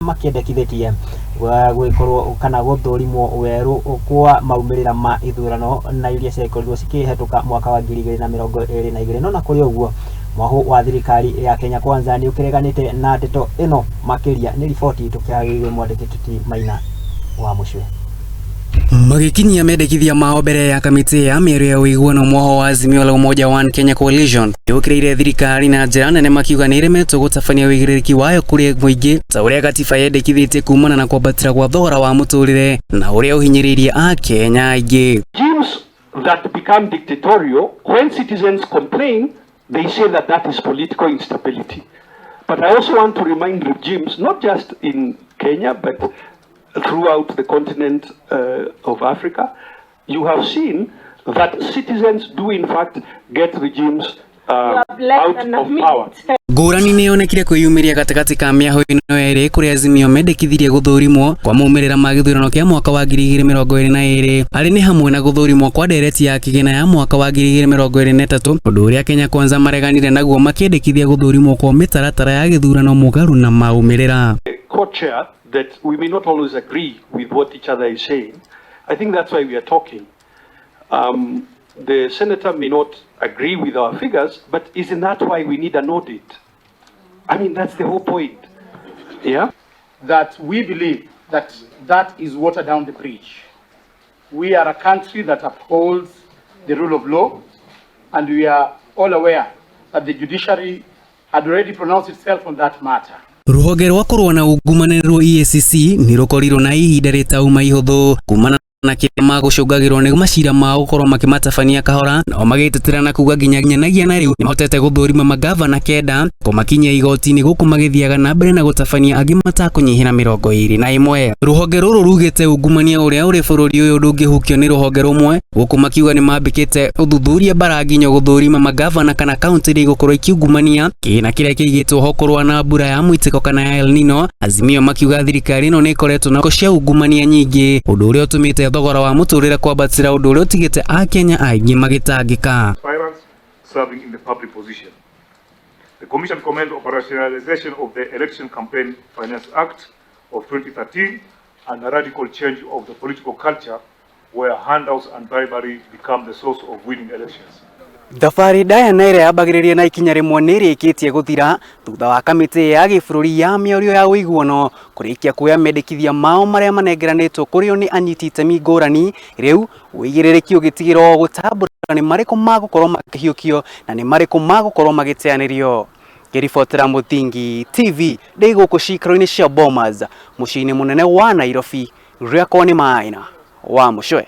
makiendekithitie gwikorwo kana guthurimwo weru kwa Maumirera ma Githurano na iria ciekorirwo cikihetuka mwaka wa 2022 no na kuri uguo Mwaho wa thirikari ya Kenya Kwanza ni ukireganite na Ndeto ino makiria ni riboti tukiagirwe Mwandĩki Maina wa Mucwe. Magikinyia Medekithia mao mbere ya Kamitii ya Miario Ya Uiguano Mwaho wa Azimio la Umoja One Kenya Coalition yukireire thirikari na njira nene makiuga niremetwo gutafania wigiriki wayo kuri muingi ta uria gatiba yendekithite kumana na kwambatira kwa thogora wa muturire na uria uhinyiririe a Kenya aingi. Regimes that become dictatorial, when citizens complain, they say that is political instability. But I also want to remind regimes, not just in Kenya, but throughout the continent of Africa, you have seen that citizens do in fact get regimes out of power. Ngurani nionekire kwiyumiria gatakati ka Mwaho ino eri kuri Azimio Medekithirie Guthurimwo kwa Maumirera ma Githurano kia mwaka wa 2022 ari ni hamwe na guthurimwo kwa ndereti ya kigina ya mwaka wa 2023 undu uria Kenya Kwanza mareganire naguo makiendekithia guthurimwo kwa mitaratara ya Githurano mugaru na Maumirera. Co-chair that we may not always agree with what each other is saying. I think that's why we are talking. The senator may not agree with our figures, but isn't that why we need an audit? I mean, that's the whole point. Yeah? That we believe that is water down the bridge. We are a country that upholds the rule of law, and we are all aware that the judiciary had already pronounced itself on that matter. Ruhonge rwa kurwa na ungumaniro EACC ni rukorirwo na ihinda ritauma ihuthu kumana na kima gucungagirwo ni macira ma gukorwo makimatafania kahora na magitetera na kuga nginya na riu nimahotete guthurima magavana kenda kumakinyia igoti-ini guku magithiaga na mbere na gutafania angi matakunyihira 21. Ruhonge ruru rugite ungumania uria uri bururi uyu ndungihukio ni ruhonge rumwe guku makiuga ni mambikite uthuthuria baraginyo guthurima magavana kana county ri gukorwo ikiungumania kina kiria kiigitwo hokorwa na mbura ya mwitiko kana ya El Nino. Azimio makiuga thirikari no ni ikoretwo na cia ungumania nyingi undu uria utumite thogora wa muturire kwambatira undu uria utigite a Kenya aingi magitangika. Serving in the public position. The Commission commends operationalization of the Election Campaign Finance Act of 2013 and a radical change of the political culture where handouts and bribery become the source of winning elections. Thabari ndaya na iria yambagiririe na ikinya rimwe nireketie guthira thutha wa Kamitii ya Gibururi ya Miario Ya Uiguano kurikia kuoya Medekithia mao maria manengeranitwo kurio ni anyiti itemi ngurani. Riu uigirereki ugitigirwo gutambura ni mariko magukorwo makihiukio na ni mariko magukorwo magiteanirio. Kiribotera Muthingi TV ndi guku cikaro-ini cia Bomas muciini munene wa Nairobi. Riakwa ni Maina wa Mucwe.